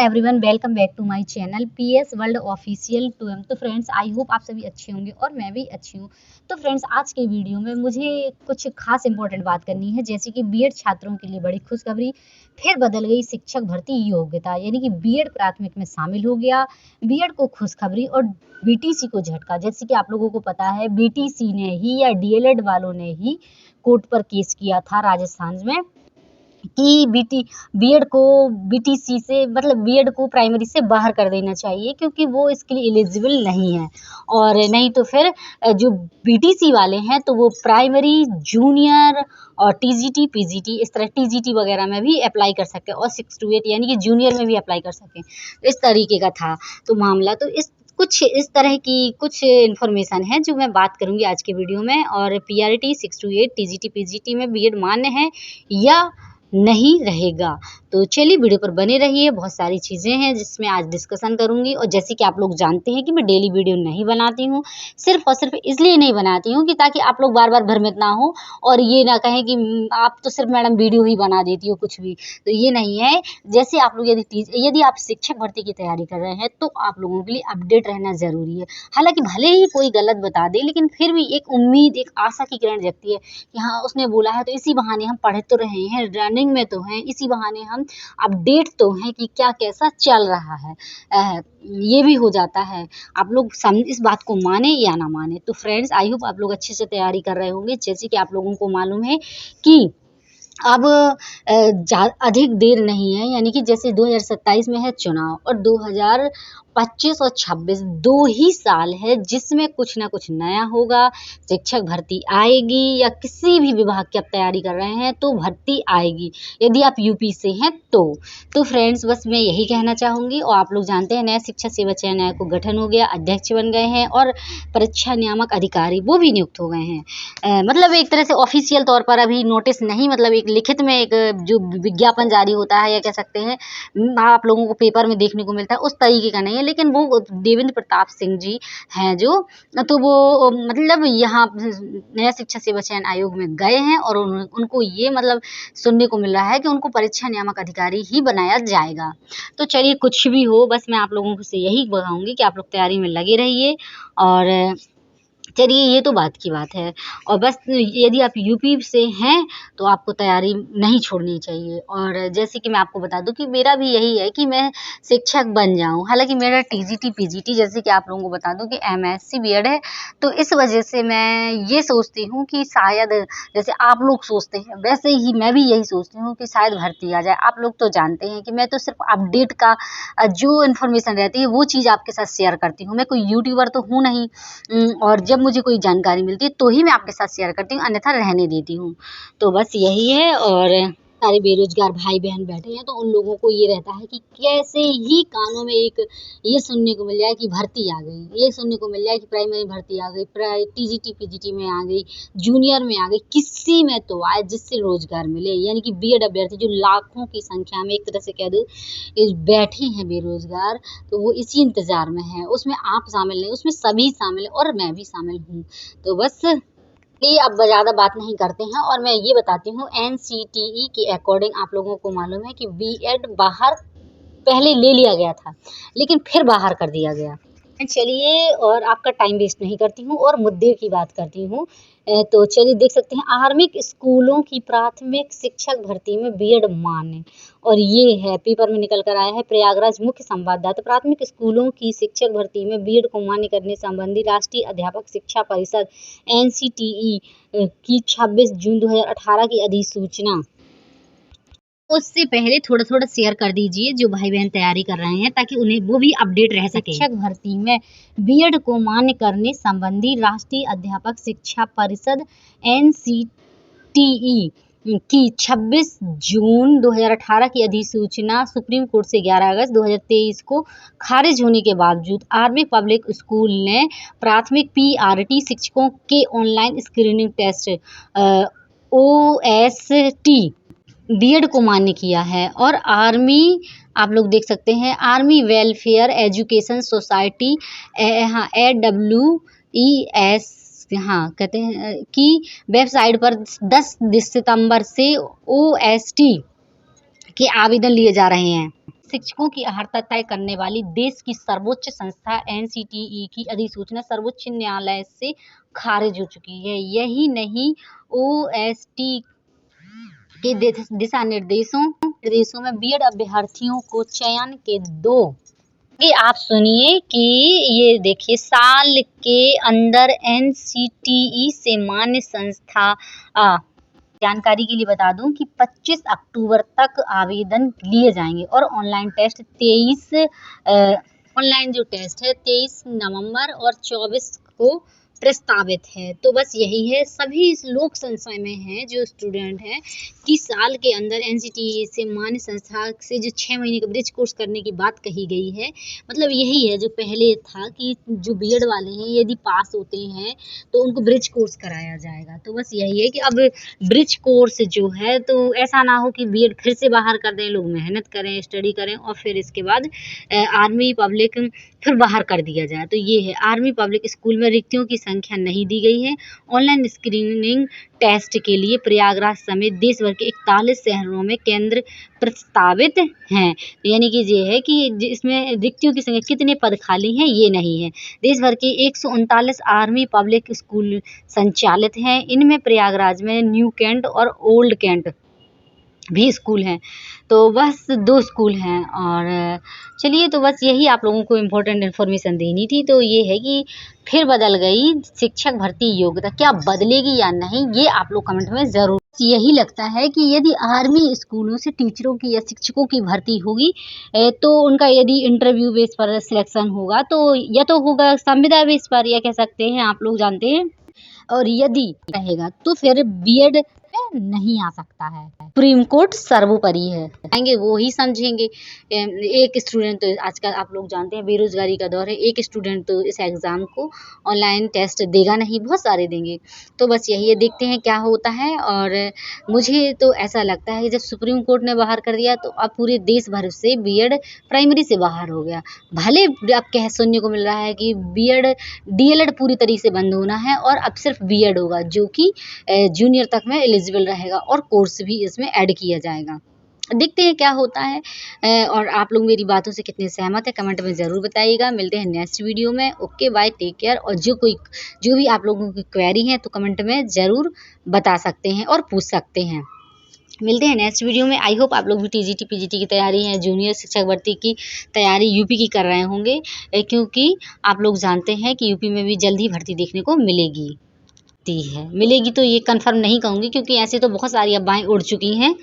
Everyone, welcome back to my channel PS world official 2M। तो friends, I hope आप सभी अच्छे होंगे और मैं भी अच्छी हूँ। तो फ्रेंड्स, आज के वीडियो में मुझे कुछ खास इंपॉर्टेंट बात करनी है, जैसे कि बीएड छात्रों के लिए बड़ी खुशखबरी। फिर बदल गई शिक्षक भर्ती योग्यता, यानी कि बीएड प्राथमिक में शामिल हो गया। बीएड को खुशखबरी और बीटीसी को झटका। जैसे कि आप लोगों को पता है, बीटीसी ने ही या डीएलएड वालों ने ही कोर्ट पर केस किया था राजस्थान में कि बीएड को बीटीसी से, मतलब बीएड को प्राइमरी से बाहर कर देना चाहिए, क्योंकि वो इसके लिए एलिजिबल नहीं है। और नहीं तो फिर जो बीटीसी वाले हैं तो वो प्राइमरी, जूनियर और टीजीटी, पीजीटी, इस तरह टीजीटी वगैरह में भी अप्लाई कर सकते हैं, और 6 to 8 यानी कि जूनियर में भी अप्लाई कर सकते हैं। इस तरीके का था तो मामला। तो इस तरह की कुछ इन्फॉर्मेशन है जो मैं बात करूंगी आज के वीडियो में। और पीआरटी 6 to 8 टीजीटी, पीजीटी में बीएड मान्य है या नहीं रहेगा। तो चलिए वीडियो पर बने रहिए। बहुत सारी चीज़ें हैं जिसमें आज डिस्कशन करूंगी। और जैसे कि आप लोग जानते हैं कि मैं डेली वीडियो नहीं बनाती हूँ, सिर्फ और सिर्फ इसलिए नहीं बनाती हूँ कि ताकि आप लोग बार बार भ्रमित ना हो और ये ना कहें कि आप तो सिर्फ मैडम वीडियो ही बना देती हो कुछ भी। तो ये नहीं है। जैसे आप लोग यदि आप शिक्षक भर्ती की तैयारी कर रहे हैं तो आप लोगों के लिए अपडेट रहना ज़रूरी है। हालांकि भले ही कोई गलत बता दे, लेकिन फिर भी एक उम्मीद, एक आशा की किरण जगती है कि हाँ, उसने बोला है तो इसी बहाने हम पढ़ तो रहे हैं, रनिंग में तो हैं, इसी बहाने हम अपडेट तो हैं कि क्या कैसा चल रहा है। ये भी हो जाता है। आप लोग इस बात को माने या ना माने। तो फ्रेंड्स, आई होप आप लोग अच्छे से तैयारी कर रहे होंगे। जैसे कि आप लोगों को मालूम है कि अब अधिक देर नहीं है, यानी कि जैसे 2027 में है चुनाव और 2025 और 26 दो ही साल है जिसमें कुछ ना कुछ नया होगा। शिक्षक भर्ती आएगी, या किसी भी विभाग की आप तैयारी कर रहे हैं तो भर्ती आएगी, यदि आप यूपी से हैं तो फ्रेंड्स, बस मैं यही कहना चाहूँगी। और आप लोग जानते हैं, नया शिक्षा सेवा चयन आयोग को गठन हो गया, अध्यक्ष बन गए हैं और परीक्षा नियामक अधिकारी वो भी नियुक्त हो गए हैं। मतलब एक तरह से ऑफिशियल तौर पर अभी नोटिस नहीं, मतलब एक लिखित में एक जो विज्ञापन जारी होता है, या कह सकते हैं आप लोगों को पेपर में देखने को मिलता है, उस तरीके का नहीं है। लेकिन वो देवेंद्र प्रताप सिंह जी हैं जो, तो वो मतलब यहाँ नया शिक्षा सेवा चयन आयोग में गए हैं और उनको ये मतलब सुनने को मिल रहा है कि उनको परीक्षा नियामक अधिकारी ही बनाया जाएगा। तो चलिए, कुछ भी हो, बस मैं आप लोगों से यही बताऊंगी कि आप लोग तैयारी में लगे रहिए। और चलिए, ये तो बात की बात है। और बस यदि आप यूपी से हैं तो आपको तैयारी नहीं छोड़नी चाहिए। और जैसे कि मैं आपको बता दूं कि मेरा भी यही है कि मैं शिक्षक बन जाऊं। हालांकि मेरा टीजीटी, पीजीटी, जैसे कि आप लोगों को बता दूं कि एमएससी बीएड है, तो इस वजह से मैं ये सोचती हूँ कि शायद जैसे आप लोग सोचते हैं वैसे ही मैं भी यही सोचती हूँ कि शायद भर्ती आ जाए। आप लोग तो जानते हैं कि मैं तो सिर्फ अपडेट का जो इन्फॉर्मेशन रहती है वो चीज़ आपके साथ शेयर करती हूँ। मैं कोई यूट्यूबर तो हूँ नहीं, और जब मुझे कोई जानकारी मिलती है तो ही मैं आपके साथ शेयर करती हूँ, अन्यथा रहने देती हूँ। तो बस यही है। और सारे बेरोजगार भाई बहन बैठे हैं तो उन लोगों को ये रहता है कि कैसे ही कानों में एक ये सुनने को मिल जाए कि भर्ती आ गई, ये सुनने को मिल जाए कि प्राइमरी भर्ती आ गई, टीजीटी पीजीटी में आ गई, जूनियर में आ गई, किसी में तो आए जिससे रोजगार मिले। यानी कि बीएड अभ्यर्थी जो लाखों की संख्या में, एक तरह से कह दो, बैठे हैं बेरोजगार, तो वो इसी इंतजार में है। उसमें आप शामिल नहीं, उसमें सभी शामिल है और मैं भी शामिल हूँ। तो बस अब ज़्यादा बात नहीं करते हैं और मैं ये बताती हूँ, एनसीटीई के अकॉर्डिंग आप लोगों को मालूम है कि बीएड बाहर पहले ले लिया गया था, लेकिन फिर बाहर कर दिया गया। चलिए, और आपका टाइम वेस्ट नहीं करती हूँ और मुद्दे की बात करती हूँ। तो चलिए, देख सकते हैं आर्मिक स्कूलों की प्राथमिक शिक्षक भर्ती में बीएड मान्य। और ये है, पेपर में निकल कर आया है, प्रयागराज मुख्य संवाददाता। प्राथमिक स्कूलों की शिक्षक भर्ती में बीएड को मान्य करने संबंधी राष्ट्रीय अध्यापक शिक्षा परिषद एनसीटीई की 26 जून 2018 की अधिसूचना, उससे पहले थोड़ा थोड़ा शेयर कर दीजिए जो भाई बहन तैयारी कर रहे हैं, ताकि उन्हें वो भी अपडेट रह सके। शिक्षक भर्ती में बीएड को मान्य करने संबंधी राष्ट्रीय अध्यापक शिक्षा परिषद एनसीटीई की 26 जून 2018 की अधिसूचना सुप्रीम कोर्ट से 11 अगस्त 2023 को खारिज होने के बावजूद आर्मी पब्लिक स्कूल ने प्राथमिक पीआरटी शिक्षकों के online screening test OST BEd को मान्य किया है। और आर्मी, आप लोग देख सकते हैं, आर्मी वेलफेयर एजुकेशन सोसाइटी, हाँ, AWES, हाँ कहते हैं, की वेबसाइट पर 10 सितंबर से ओएसटी के आवेदन लिए जा रहे हैं। शिक्षकों की अर्हता तय करने वाली देश की सर्वोच्च संस्था एनसीटीई की अधिसूचना सर्वोच्च न्यायालय से खारिज हो चुकी है। यही नहीं, ओएसटी के दिशा निर्देशों में बीएड अभ्यर्थियों को चयन के दो कि आप सुनिए कि ये देखिए, साल के अंदर एनसीटीई से मान्य संस्था जानकारी के लिए बता दूं कि 25 अक्टूबर तक आवेदन लिए जाएंगे और ऑनलाइन जो टेस्ट है 23 नवंबर और 24 को प्रस्तावित है। तो बस यही है, सभी इस लोक संशय में है जो स्टूडेंट है कि साल के अंदर एनसीटीई से मान्य संस्था से जो 6 महीने का ब्रिज कोर्स करने की बात कही गई है, मतलब यही है जो पहले था कि जो बीएड वाले हैं यदि पास होते हैं तो उनको ब्रिज कोर्स कराया जाएगा। तो बस यही है कि अब ब्रिज कोर्स जो है, तो ऐसा ना हो कि बीएड फिर से बाहर कर दें, लोग मेहनत करें, स्टडी करें और फिर इसके बाद आर्मी पब्लिक फिर बाहर कर दिया जाए। तो ये है, आर्मी पब्लिक स्कूल में रिक्तियों की संख्या नहीं दी गई है। ऑनलाइन स्क्रीनिंग टेस्ट के लिए प्रयागराज समेत देश भर के 41 शहरों में केंद्र प्रस्तावित हैं। यानी कि ये है कि इसमें रिक्तियों की संख्या, कितने पद खाली हैं ये नहीं है। देश भर के 139 आर्मी पब्लिक स्कूल संचालित हैं। इनमें प्रयागराज में न्यू कैंट और ओल्ड कैंट भी स्कूल हैं। तो बस 2 स्कूल हैं। और चलिए, तो बस यही आप लोगों को इम्पोर्टेंट इन्फॉर्मेशन देनी थी। तो ये है कि फिर बदल गई शिक्षक भर्ती योग्यता, क्या बदलेगी या नहीं ये आप लोग कमेंट में ज़रूर। यही लगता है कि यदि आर्मी स्कूलों से टीचरों की या शिक्षकों की भर्ती होगी तो उनका यदि इंटरव्यू बेस पर सिलेक्शन होगा तो या तो होगा संविदा बेस पर, या कह सकते हैं आप लोग जानते हैं, और यदि रहेगा तो फिर बीएड नहीं आ सकता है। सुप्रीम कोर्ट सर्वोपरि है, आएंगे वो ही समझेंगे। एक स्टूडेंट तो आजकल आप लोग जानते हैं बेरोजगारी का दौर है, एक स्टूडेंट तो इस एग्ज़ाम को ऑनलाइन टेस्ट देगा नहीं, बहुत सारे देंगे। तो बस यही है, देखते हैं क्या होता है। और मुझे तो ऐसा लगता है कि जब सुप्रीम कोर्ट ने बाहर कर दिया तो अब पूरे देश भर से बीएड प्राइमरी से बाहर हो गया। भले अब कह सुनने को मिल रहा है कि बीएड डीएलएड पूरी तरीके से बंद होना है और अब सिर्फ बीएड होगा, जो कि जूनियर तक में एलिजिबल रहेगा और कोर्स भी इसमें ऐड किया जाएगा। देखते हैं क्या होता है। और आप लोग मेरी बातों से कितने सहमत है कमेंट में ज़रूर बताइएगा। मिलते हैं नेक्स्ट वीडियो में। Okay bye, take care. और जो भी आप लोगों की क्वेरी है तो कमेंट में ज़रूर बता सकते हैं और पूछ सकते हैं। मिलते हैं नेक्स्ट वीडियो में। आई होप आप लोग भी टीजीटी पीजीटी की तैयारी है, जूनियर शिक्षक भर्ती की तैयारी यूपी की कर रहे होंगे, क्योंकि आप लोग जानते हैं कि यूपी में भी जल्द ही भर्ती देखने को मिलेगी तो ये कंफर्म नहीं कहूँगी, क्योंकि ऐसे तो बहुत सारी अफवाहें उड़ चुकी हैं।